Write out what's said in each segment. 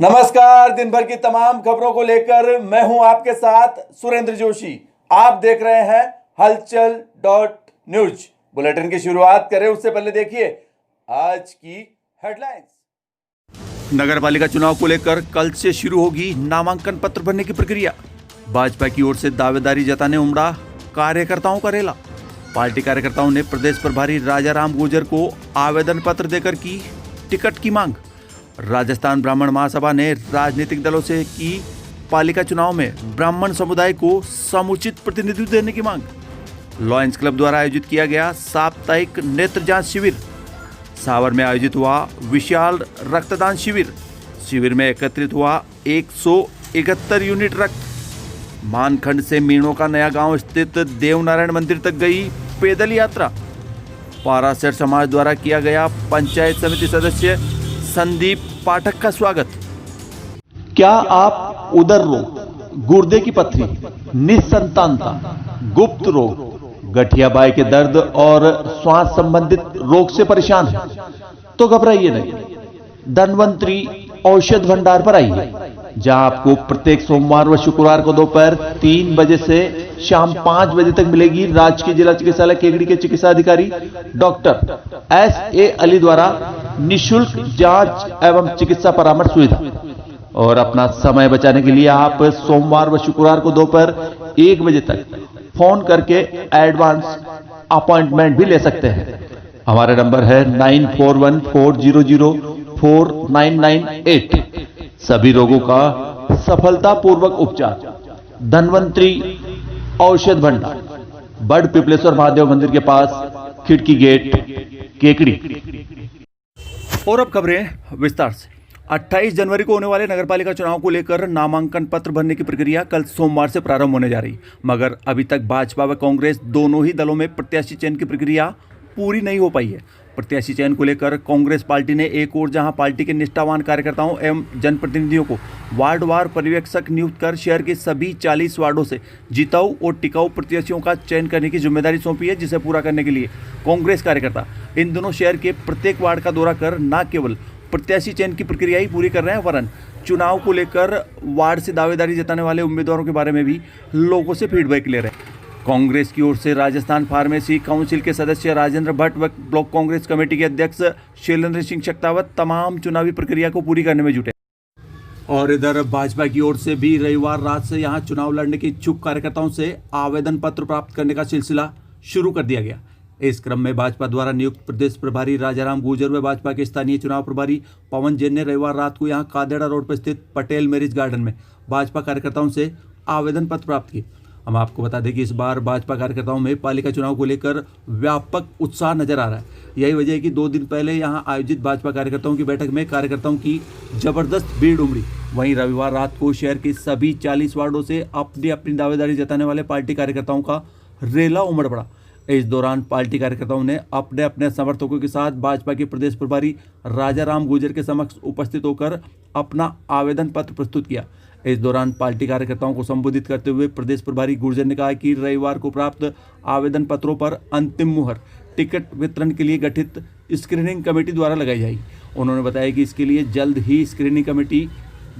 नमस्कार। दिन भर की तमाम खबरों को लेकर मैं हूं आपके साथ सुरेंद्र जोशी। आप देख रहे हैं हलचल .न्यूज। बुलेटिन की शुरुआत करें उससे पहले देखिए आज की हेडलाइंस। नगर पालिका चुनाव को लेकर कल से शुरू होगी नामांकन पत्र भरने की प्रक्रिया। भाजपा की ओर से दावेदारी जताने उमड़ा कार्यकर्ताओं का रेला। पार्टी कार्यकर्ताओं ने प्रदेश प्रभारी राजाराम गुर्जर को आवेदन पत्र देकर की टिकट की मांग। राजस्थान ब्राह्मण महासभा ने राजनीतिक दलों से की पालिका चुनाव में ब्राह्मण समुदाय को समुचित प्रतिनिधित्व देने की मांग। लॉयंस क्लब द्वारा आयोजित किया गया साप्ताहिक नेत्र जांच शिविर। सावर में आयोजित हुआ विशाल रक्तदान शिविर। शिविर में एकत्रित हुआ 171 यूनिट रक्त। मानखंड से मीणों का नया गांव स्थित देवनारायण मंदिर तक गई पैदल यात्रा। पाराशर समाज द्वारा किया गया पंचायत समिति सदस्य संदीप पाठक का स्वागत। क्या आप उदर रोग, गुर्दे की पथरी, निसंतानता, गुप्त रोग, गठिया बाय के दर्द और श्वास संबंधित रोग से परेशान हैं? तो घबराइए नहीं, धन्वंतरी औषध भंडार पर आइए, जहां आपको प्रत्येक सोमवार व शुक्रवार को दोपहर 3 बजे से शाम 5 बजे तक मिलेगी राजकीय जिला चिकित्सालय केकड़ी के चिकित्सा अधिकारी डॉक्टर S.A. अली द्वारा निशुल्क जांच एवं चिकित्सा परामर्श सुविधा। और अपना समय बचाने के लिए आप सोमवार व शुक्रवार को दोपहर 1 बजे तक फोन करके एडवांस अपॉइंटमेंट भी ले सकते हैं। हमारा नंबर है 9414004998। सभी रोगों का सफलतापूर्वक उपचार। धन्वंतरी औषध भंडार, बड़ पिपलेश्वर महादेव मंदिर के पास, खिड़की गेट, केकड़ी। और अब खबरें विस्तार से। 28 जनवरी को होने वाले नगरपालिका चुनाव को लेकर नामांकन पत्र भरने की प्रक्रिया कल सोमवार से प्रारंभ होने जा रही, मगर अभी तक भाजपा व कांग्रेस दोनों ही दलों में प्रत्याशी चयन की प्रक्रिया पूरी नहीं हो पाई है। प्रत्याशी चयन को लेकर कांग्रेस पार्टी ने एक ओर जहां पार्टी के निष्ठावान कार्यकर्ताओं एवं जनप्रतिनिधियों को वार्डवार पर्यवेक्षक नियुक्त कर शहर के सभी 40 वार्डों से जिताऊ और टिकाऊ प्रत्याशियों का चयन करने की जिम्मेदारी सौंपी है, जिसे पूरा करने के लिए कांग्रेस कार्यकर्ता इन दिनों शहर के प्रत्येक वार्ड का दौरा कर न केवल प्रत्याशी चयन की प्रक्रिया ही पूरी कर रहे हैं, वरन चुनाव को लेकर वार्ड से दावेदारी जताने वाले उम्मीदवारों के बारे में भी लोगों से फीडबैक ले रहे हैं। कांग्रेस की ओर से राजस्थान फार्मेसी काउंसिल के सदस्य राजेंद्र भट्ट व ब्लॉक कांग्रेस कमेटी के अध्यक्ष शैलेंद्र सिंह शक्तावत तमाम चुनावी प्रक्रिया को पूरी करने में जुटे। और इधर भाजपा की ओर से भी रविवार रात से यहां चुनाव लड़ने के इच्छुक कार्यकर्ताओं से आवेदन पत्र प्राप्त करने का सिलसिला शुरू कर दिया गया। इस क्रम में भाजपा द्वारा नियुक्त प्रदेश प्रभारी राजाराम गुर्जर व भाजपा के स्थानीय चुनाव प्रभारी पवन जैन ने रविवार रात को यहां कादेड़ा रोड पर स्थित पटेल मैरिज गार्डन में भाजपा कार्यकर्ताओं से आवेदन पत्र प्राप्त किए। हम आपको बता दें कि इस बार भाजपा कार्यकर्ताओं में पालिका चुनाव को लेकर व्यापक उत्साह नजर आ रहा है। यही वजह है कि 2 दिन पहले यहां आयोजित भाजपा कार्यकर्ताओं की बैठक में कार्यकर्ताओं की जबरदस्त भीड़ उमड़ी। वहीं रविवार रात को शहर के सभी 40 वार्डों से अपनी अपनी दावेदारी जताने वाले पार्टी कार्यकर्ताओं का रेला उमड़ पड़ा। इस दौरान पार्टी कार्यकर्ताओं ने अपने अपने समर्थकों के साथ भाजपा के प्रदेश प्रभारी राजाराम गुर्जर के समक्ष उपस्थित होकर अपना आवेदन पत्र प्रस्तुत किया। इस दौरान पार्टी कार्यकर्ताओं को संबोधित करते हुए प्रदेश प्रभारी गुर्जर ने कहा कि रविवार को प्राप्त आवेदन पत्रों पर अंतिम मुहर टिकट वितरण के लिए गठित स्क्रीनिंग कमेटी द्वारा लगाई जाएगी। उन्होंने बताया कि इसके लिए जल्द ही स्क्रीनिंग कमेटी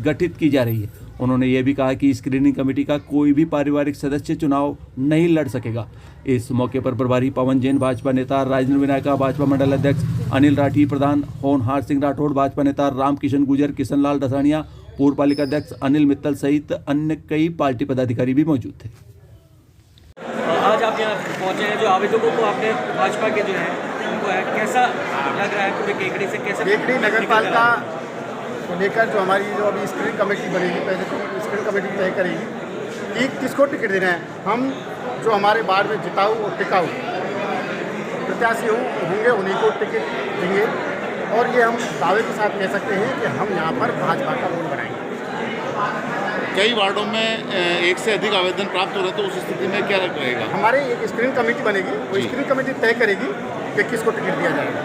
गठित की जा रही है। उन्होंने ये भी कहा कि स्क्रीनिंग कमेटी का कोई भी पारिवारिक सदस्य चुनाव नहीं लड़ सकेगा। इस मौके पर प्रभारी पवन जैन, भाजपा नेता राजेंद्र विनायका, भाजपा मंडल अध्यक्ष अनिल राठी, प्रधान होनहार सिंह राठौड़, भाजपा नेता रामकिशन गुर्जर, किशन लाल दसानिया, पूर्व पालिका अध्यक्ष अनिल मित्तल सहित अन्य कई पार्टी पदाधिकारी भी मौजूद थे। आज आप यहाँ पहुँचे हैं, जो आवेदकों को आपने भाजपा के जो है उनको है, कैसा लग रहा है पूरे केकड़ी से? कैसे केकड़ी नगर पालिका को लेकर जो हमारी जो अभी स्क्रीनिंग कमेटी बनेगी, पहले तो स्क्रीनिंग कमेटी तय करेगी कि किसको टिकट देना है। हम जो हमारे वार्ड में जिताऊ और टिकाऊ प्रत्याशी होंगे उन्हीं को टिकट देंगे। और ये हम दावे के साथ कह सकते हैं कि हम यहाँ पर भाजपा का वोट बनाएंगे। कई वार्डों में एक से अधिक आवेदन प्राप्त हो रहे, तो उस स्थिति में क्या रहेगा? हमारे एक स्क्रीनिंग कमेटी बनेगी, वो स्क्रीनिंग कमेटी तय करेगी कि किसको टिकट दिया जाएगा।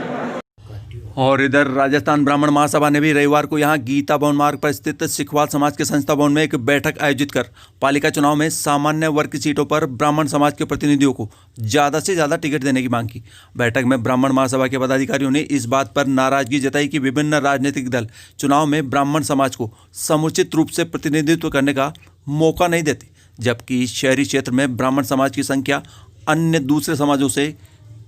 और इधर राजस्थान ब्राह्मण महासभा ने भी रविवार को यहां गीता भवन मार्ग पर स्थित सिखवाल समाज के संस्था भवन में एक बैठक आयोजित कर पालिका चुनाव में सामान्य वर्ग की सीटों पर ब्राह्मण समाज के प्रतिनिधियों को ज़्यादा से ज़्यादा टिकट देने की मांग की। बैठक में ब्राह्मण महासभा के पदाधिकारियों ने इस बात पर नाराजगी जताई कि विभिन्न राजनीतिक दल चुनाव में ब्राह्मण समाज को समुचित रूप से प्रतिनिधित्व करने का मौका नहीं देते, जबकि शहरी क्षेत्र में ब्राह्मण समाज की संख्या अन्य दूसरे समाजों से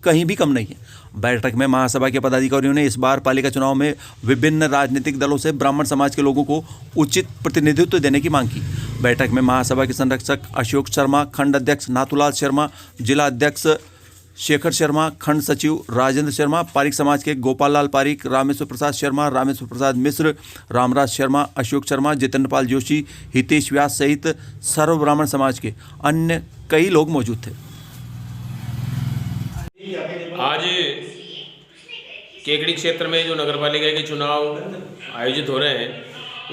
कहीं भी कम नहीं है। बैठक में महासभा के पदाधिकारियों ने इस बार पालिका चुनाव में विभिन्न राजनीतिक दलों से ब्राह्मण समाज के लोगों को उचित प्रतिनिधित्व देने की मांग की। बैठक में महासभा के संरक्षक अशोक शर्मा, खंड अध्यक्ष नाथूलाल शर्मा, जिला अध्यक्ष शेखर शर्मा, खंड सचिव राजेंद्र शर्मा, पारिक समाज के गोपाल लाल पारिक, रामेश्वर प्रसाद शर्मा, रामेश्वर प्रसाद मिश्र, रामराज शर्मा, अशोक शर्मा, जितेंद्र पाल जोशी, हितेश व्यास सहित सर्व ब्राह्मण समाज के अन्य कई लोग मौजूद थे। आज केकड़ी क्षेत्र में जो नगर पालिका के चुनाव आयोजित हो रहे हैं,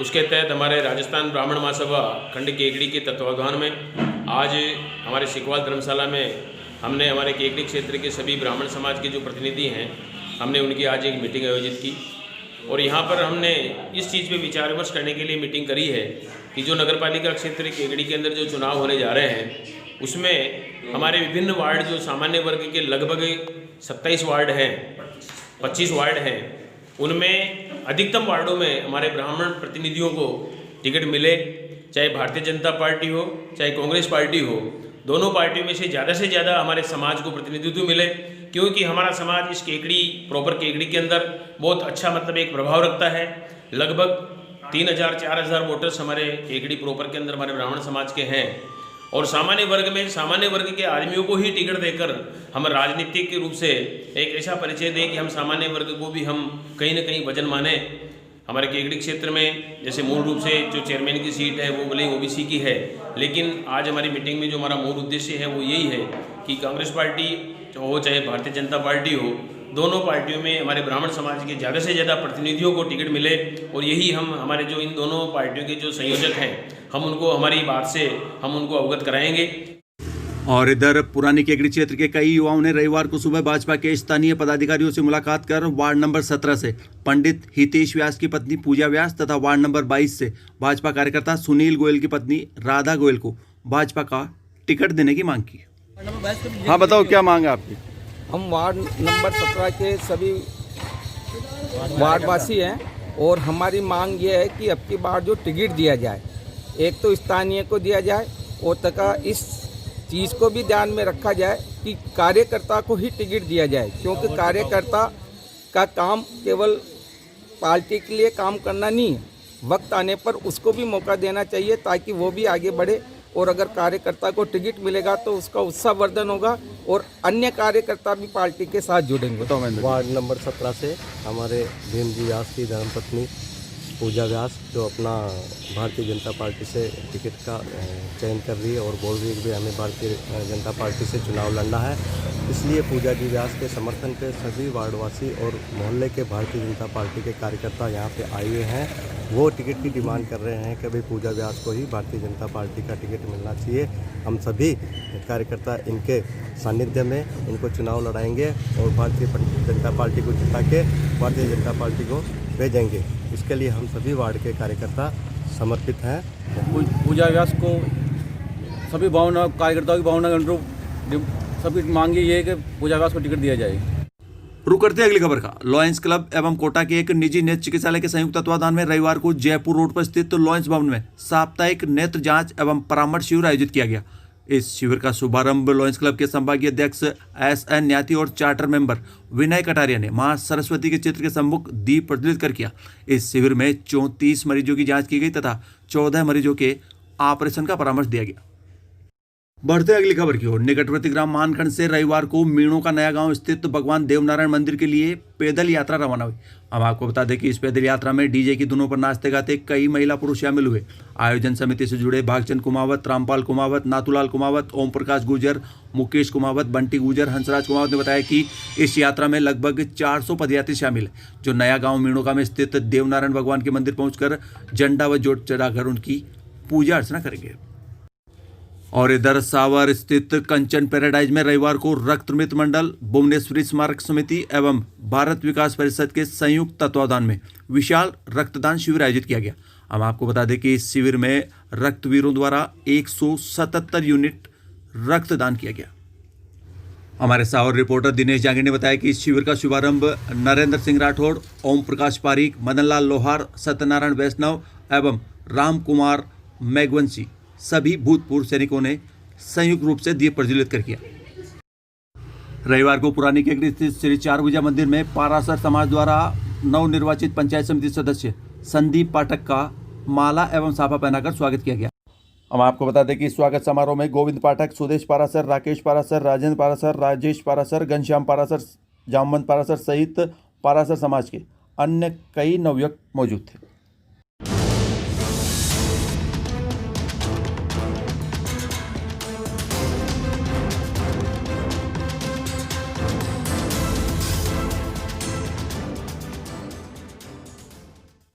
उसके तहत हमारे राजस्थान ब्राह्मण महासभा खंड केकड़ी के तत्वावधान में आज हमारे सिखवाल धर्मशाला में हमने हमारे केकड़ी क्षेत्र के सभी ब्राह्मण समाज के जो प्रतिनिधि हैं, हमने उनकी आज एक मीटिंग आयोजित की। और यहाँ पर हमने इस चीज़ पे विचार विमर्श करने के लिए मीटिंग करी है कि जो नगर पालिका क्षेत्र केकड़ी के अंदर जो चुनाव होने जा रहे हैं, उसमें हमारे विभिन्न वार्ड जो सामान्य वर्ग के लगभग 27 वार्ड हैं, 25 वार्ड हैं, उनमें अधिकतम वार्डों में हमारे ब्राह्मण प्रतिनिधियों को टिकट मिले, चाहे भारतीय जनता पार्टी हो चाहे कांग्रेस पार्टी हो, दोनों पार्टियों में से ज़्यादा हमारे समाज को प्रतिनिधित्व मिले, क्योंकि हमारा समाज इस केकड़ी प्रॉपर केकड़ी के अंदर बहुत अच्छा मतलब एक प्रभाव रखता है। लगभग 3000-4000 वोटर्स हमारे केकड़ी प्रॉपर के अंदर हमारे ब्राह्मण समाज के हैं। और सामान्य वर्ग के आदमियों को ही टिकट देकर हम राजनीतिक रूप से एक ऐसा परिचय दें कि हम सामान्य वर्ग को भी हम कहीं ना कहीं वजन माने। हमारे केकड़ी क्षेत्र में जैसे मूल रूप से जो चेयरमैन की सीट है वो भले ओबीसी की है, लेकिन आज हमारी मीटिंग में जो हमारा मूल उद्देश्य है वो यही है कि कांग्रेस पार्टी हो चाहे भारतीय जनता पार्टी हो, दोनों पार्टियों में हमारे ब्राह्मण समाज के ज़्यादा से ज़्यादा प्रतिनिधियों को टिकट मिले। और यही हम हमारे जो इन दोनों पार्टियों के जो संयोजक हैं, हम उनको हमारी बात से हम उनको अवगत कराएंगे। और इधर पुरानी केकड़ी क्षेत्र के कई युवाओं ने रविवार को सुबह भाजपा के स्थानीय पदाधिकारियों से मुलाकात कर वार्ड नंबर 17 से पंडित हितेश व्यास की पत्नी पूजा व्यास तथा वार्ड नंबर 22 से भाजपा कार्यकर्ता सुनील गोयल की पत्नी राधा गोयल को भाजपा का टिकट देने की मांग की। हाँ बताओ, क्या मांग है आपकी? हम वार्ड नंबर 17 के सभी वार्डवासी हैं और हमारी मांग ये है कि अब की बार जो टिकट दिया जाए, एक तो स्थानीय को दिया जाए और तथा इस चीज़ को भी ध्यान में रखा जाए कि कार्यकर्ता को ही टिकट दिया जाए, क्योंकि कार्यकर्ता का काम केवल पार्टी के लिए काम करना नहीं है, वक्त आने पर उसको भी मौका देना चाहिए ताकि वो भी आगे बढ़े। और अगर कार्यकर्ता को टिकट मिलेगा तो उसका उत्साहवर्धन होगा और अन्य कार्यकर्ता भी पार्टी के साथ जुड़ेंगे। वार्ड नंबर 17 से हमारे भीम जी व्यास की धर्मपत्नी पूजा व्यास जो अपना भारतीय जनता पार्टी से टिकट का चयन कर रही है और बोल रही है कि हमें भारतीय जनता पार्टी से चुनाव लड़ना है, इसलिए पूजा जी व्यास के समर्थन पे सभी वार्डवासी और मोहल्ले के भारतीय जनता पार्टी के कार्यकर्ता यहाँ पे आए हुए हैं। वो टिकट की डिमांड कर रहे हैं कि भाई पूजा व्यास को ही भारतीय जनता पार्टी का टिकट मिलना चाहिए। हम सभी कार्यकर्ता इनके सानिध्य में इनको चुनाव लड़ाएंगे और भारतीय जनता पार्टी को जिता के भारतीय जनता पार्टी को भेजेंगे। इसके लिए हम सभी वार्ड के कार्यकर्ता समर्पित हैं। पूजा व्यास को सभी भावना कार्यकर्ताओं की भावना सभी मांग ये है कि पूजा व्यास को टिकट दिया जाए। रुक करते हैं अगली खबर का। लॉयंस क्लब एवं कोटा के एक निजी नेत्र चिकित्सालय के संयुक्त तत्वाधान में रविवार को जयपुर रोड पर स्थित लॉयंस भवन में साप्ताहिक नेत्र जांच एवं परामर्श शिविर आयोजित किया गया। इस शिविर का शुभारंभ लॉयंस क्लब के संभागीय अध्यक्ष एस.एन. न्याती और चार्टर मेंबर विनय कटारिया ने मां सरस्वती के चित्र के सम्मुख दीप प्रज्वलित कर किया। इस शिविर में 34 मरीजों की जांच की गई तथा 14 मरीजों के ऑपरेशन का परामर्श दिया गया। बढ़ते अगली खबर की ओर। निकटवर्ती ग्राम मानखंड से रविवार को मीणों का नया गांव स्थित भगवान देवनारायण मंदिर के लिए पैदल यात्रा रवाना हुई। हम आपको बता दें कि इस पैदल यात्रा में डीजे की धुनों पर नाचते गाते कई महिला पुरुष शामिल हुए। आयोजन समिति से जुड़े भागचंद कुमावत, रामपाल कुमावत, नाथूलाल कुमावत, ओम प्रकाश गुर्जर, मुकेश कुमावत, बंटी गुर्जर, हंसराज कुमावत ने बताया कि इस यात्रा में लगभग 400 पदयात्री शामिल है, जो नया गाँव मीणोका में स्थित देवनारायण भगवान के मंदिर पहुंचकर झंडा व जोत चढ़ाकर उनकी पूजा अर्चना करेंगे। और इधर सावर स्थित कंचन पैराडाइज में रविवार को रक्त मित्र मंडल, भुवनेश्वरी स्मारक समिति एवं भारत विकास परिषद के संयुक्त तत्वावधान में विशाल रक्तदान शिविर आयोजित किया गया। हम आपको बता दें कि इस शिविर में रक्तवीरों द्वारा 177 यूनिट रक्तदान किया गया। हमारे सावर रिपोर्टर दिनेश जांगी ने बताया कि इस शिविर का शुभारंभ नरेंद्र सिंह राठौड़, ओम प्रकाश पारीक, मदनलाल लोहार, सत्यनारायण वैष्णव एवं राम कुमार मैगवंशी सभी भूतपूर्व सैनिकों ने संयुक्त रूप से दीप प्रज्वलित कर किया। रविवार को पुरानी केकड़ी स्थित श्री चारभुजा मंदिर में पारासर समाज द्वारा नवनिर्वाचित पंचायत समिति सदस्य संदीप पाठक का माला एवं साफा पहनाकर स्वागत किया गया। हम आपको बता दें कि स्वागत समारोह में गोविंद पाठक, सुदेश पारासर, राकेश पारासर, राजेंद्र पारासर, राजेश पारासर, घनश्याम पारासर, जामवंत पारासर सहित पारासर समाज के अन्य कई नवयुवक मौजूद थे।